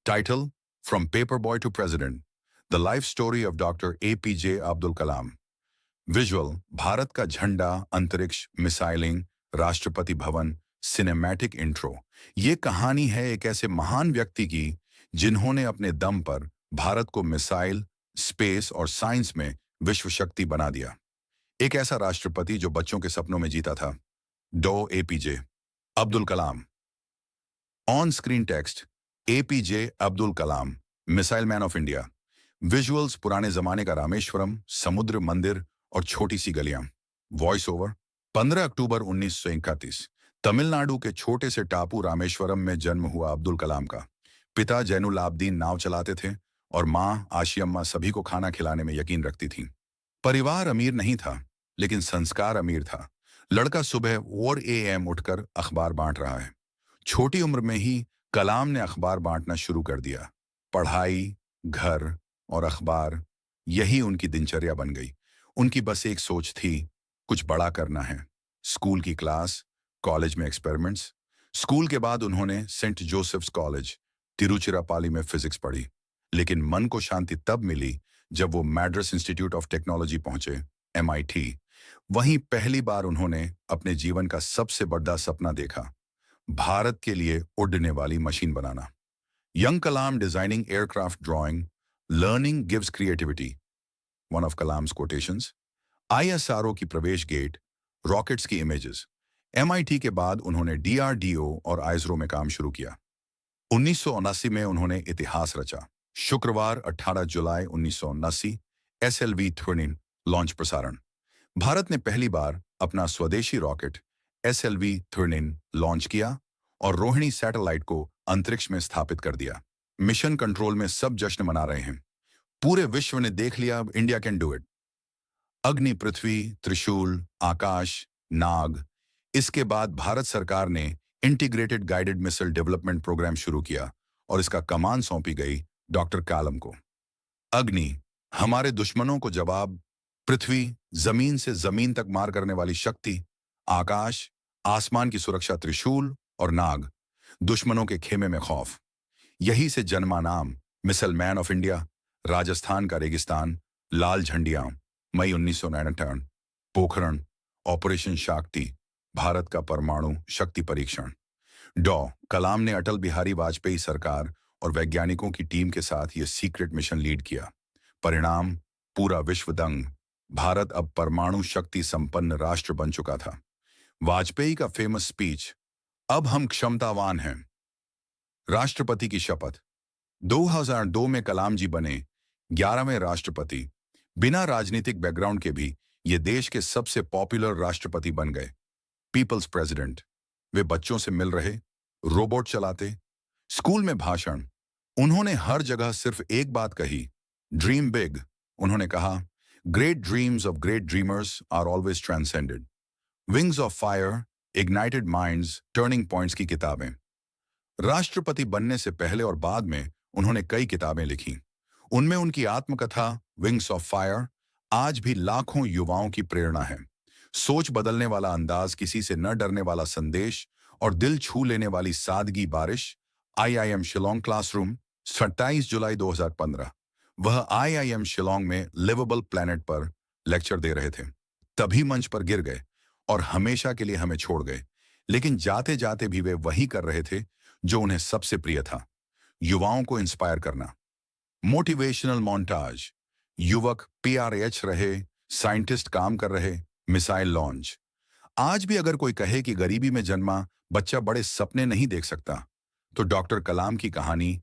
Title: From Paperboy to President, The Life Story of Dr. APJ Abdul Kalam. Visual: Bharat का झंडा, अंतरिक्ष, मिसाइलिंग, Rashtrapati Bhavan, cinematic intro. ये कहानी है एक ऐसे महान व्यक्ति की जिन्होंने अपने दम पर भारत को मिसाइल, स्पेस और साइंस में विश्व शक्ति बना दिया। एक ऐसा राष्ट्रपति जो बच्चों के सपनों में जीता था। डॉ. APJ Abdul Kalam. On screen text: APJ Abdul Kalam, missile man of India. Visuals: पुराने जमाने का रामेश्वरम, समुद्र, मंदिर और छोटी सी गलियां। वॉइस ओवर: 15 अक्टूबर 1931 तमिलनाडु के छोटे से टापू रामेश्वरम में जन्म हुआ अब्दुल कलाम का। पिता जैनुलाब्दीन नाव चलाते थे और मां आशियम्मा सभी को खाना खिलाने में यकीन रखती थीं। परिवार अमीर नहीं था, लेकिन संस्कार अमीर था। लड़का सुबह 4 AM उठकर अखबार बांट रहा है। छोटी उम्र में ही कलाम ने अखबार बांटना शुरू कर दिया। पढ़ाई, घर और अखबार, यही उनकी दिनचर्या बन गई। उनकी बस एक सोच थी, कुछ बड़ा करना है। स्कूल की क्लास, कॉलेज में एक्सपेरिमेंट्स। स्कूल के बाद उन्होंने सेंट जोसेफ्स कॉलेज, तिरुचिरापल्ली में फिजिक्स पढ़ी। लेकिन मन को शांति तब मिली जब वो मैड्रास इंस्टीट्यूट ऑफ टेक्नोलॉजी पहुंचे, MIT। वहीं पहली बार उन्होंने अपने जीवन का सबसे बड़ा सपना देखा, भारत के लिए उड़ने वाली machine banana. Young Kalam designing aircraft drawing, learning gives creativity, one of Kalam's quotations. ISRO की प्रवेश गेट, रॉकेट्स की इमेजेस। MIT के बाद उन्होंने DRDO और ISRO में काम शुरू किया। 1979 में उन्होंने इतिहास रचा। शुक्रवार 18 जुलाई 1979 SLV-13 लॉन्च प्रसारण। भारत ने पहली बार अपना स्वदेशी रॉकेट SLV-13 लॉन्च किया और रोहिणी सैटेलाइट को अंतरिक्ष में स्थापित कर दिया। मिशन कंट्रोल में सब जश्न मना रहे हैं। पूरे विश्व ने देख लिया, अब इंडिया कैन डू इट। अग्नि, पृथ्वी, त्रिशूल, आकाश, नाग। इसके बाद भारत सरकार ने integrated guided missile development programme शुरू किया और इसका कमान सौंपी गई डॉक्टर कलाम को। अग्नि, हमारे दुश्मनों को जवाब। पृथ्वी, जमीन से जमीन तक मार करने वाली शक्ति। आकाश, आसमान की सुरक्षा। त्रिशूल और नाग, दुश्मनों के खेमे में खौफ। यही से जन्मा नाम missile man of India. Rajasthan का रेगिस्तान, लाल झंडियां, मई 1969। पोखरण, ऑपरेशन शक्ति, भारत का परमाणु शक्ति परीक्षण। डॉ. कलाम ने अटल बिहारी वाजपेयी सरकार और वैज्ञानिकों की टीम के साथ यह सीक्रेट मिशन लीड किया। परिणाम, पूरा विश्व दंग। भारत अब परमाणु शक्ति संपन्न राष्ट्र बन चुका था। वाजपेयी का फेमस स्पीच, अब हम क्षमतावान हैं। राष्ट्रपति की शपथ। 2002 में कलाम जी बने 11वें राष्ट्रपति। बिना राजनीतिक बैकग्राउंड के भी ये देश के सबसे पॉपुलर राष्ट्रपति बन गए। People's president. वे बच्चों से मिल रहे, रोबोट चलाते। स्कूल में भाषण, उन्होंने हर जगह सिर्फ एक बात कही, ड्रीम बिग। उन्होंने कहा, great dreams of great dreamers are always transcended. Wings of fire, ignited minds, turning points की किताबें। राष्ट्रपति बनने से पहले और बाद में उन्होंने कई किताबें लिखी। उनमें उनकी आत्मकथा विंग्स ऑफ फायर आज भी लाखों युवाओं की प्रेरणा है। सोच बदलने वाला अंदाज, किसी से न डरने वाला संदेश और दिल छू लेने वाली सादगी बारिश। IIM शिलोंग क्लासरूम, 27 जुलाई 2015। वह IIM शिलोंग में लिवेबल प्लेनेट पर लेक्चर दे रहे थे। तभी मंच पर गिर गए और हमेशा के लिए हमें छोड़ गए। लेकिन जाते जाते भी वे वही कर रहे थे जो उन्हें सबसे प्रिय था, युवाओं को इंस्पायर करना। मोटिवेशनल मोन्टाज, युवक PRH रहे, साइंटिस्ट काम कर रहे, मिसाइल लॉन्च। आज भी अगर कोई कहे कि गरीबी में जन्मा बच्चा बड़े सपने नहीं देख सकता, तो डॉक्टर कलाम की कहानी